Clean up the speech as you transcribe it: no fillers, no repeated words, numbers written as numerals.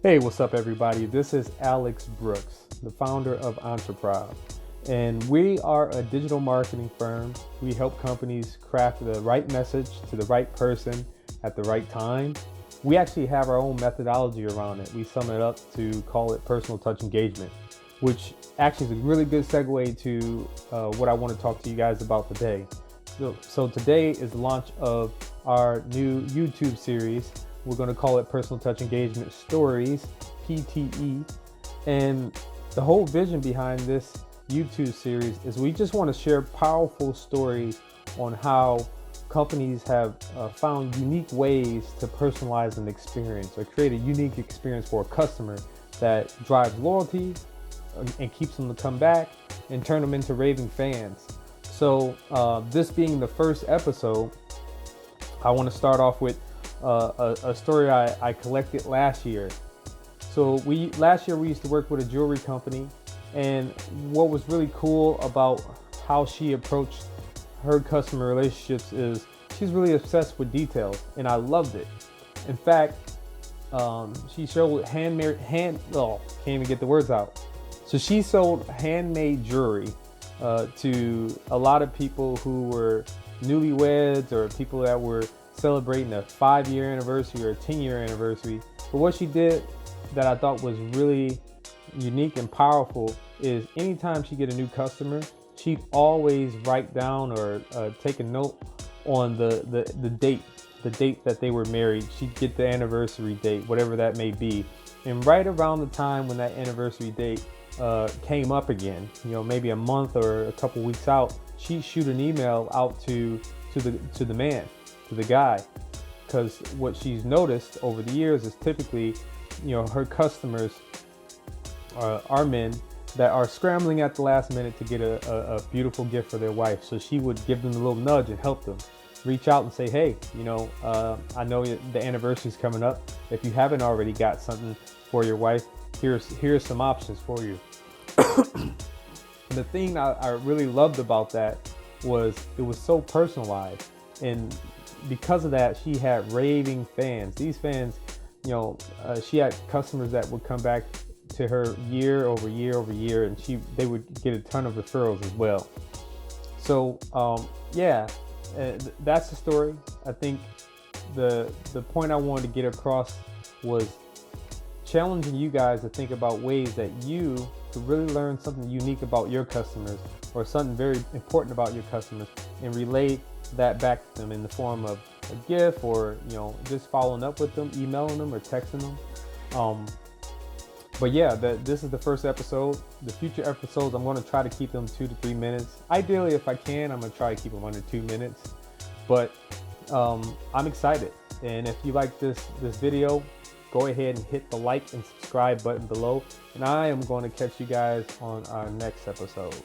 Hey, what's up, everybody? This is Alex Brooks, the founder of Entreprise, and we are a digital marketing firm. We help companies craft the right message to the right person at the right time. We actually have our own methodology around it. We sum it up to call it personal touch engagement, which actually is a really good segue to what I want to talk to you guys about today. So today is the launch of our new YouTube series. We're going to call it Personal Touch Engagement Stories, PTE. And the whole vision behind this YouTube series is we just want to share powerful stories on how companies have found unique ways to personalize an experience or create a unique experience for a customer that drives loyalty and keeps them to come back and turn them into raving fans. So this being the first episode, I want to start off with a story I collected last year. So last year we used to work with a jewelry company, and what was really cool about how she approached her customer relationships is she's really obsessed with details, and I loved it. In fact, she showed can't even get the words out. So she sold handmade jewelry to a lot of people who were newlyweds or people that were celebrating a 5-year anniversary or a 10-year anniversary. But what she did that I thought was really unique and powerful is anytime she get a new customer, she'd always write down or take a note on the date that they were married. She'd get the anniversary date, whatever that may be. And right around the time when that anniversary date came up again, maybe a month or a couple weeks out, she'd shoot an email out to the man, to the guy, because what she's noticed over the years is typically, her customers are men that are scrambling at the last minute to get a beautiful gift for their wife. So she would give them a little nudge and help them reach out and say, hey, I know the anniversary's coming up. If you haven't already got something for your wife, here's some options for you. And the thing I really loved about that was it was so personalized, and because of that, she had raving fans. These fans, she had customers that would come back to her year over year over year, and they would get a ton of referrals as well. So that's the story. I think the point I wanted to get across was challenging you guys to think about ways that you could really learn something unique about your customers or something very important about your customers and relay that back to them in the form of a gift or just following up with them, emailing them or texting them. But yeah, this is the first episode. The future episodes, I'm going to try to keep them 2 to 3 minutes. Ideally, if I can, I'm going to try to keep them under 2 minutes. But I'm excited. And if you like this video, go ahead and hit the like and subscribe button below. And I am going to catch you guys on our next episode.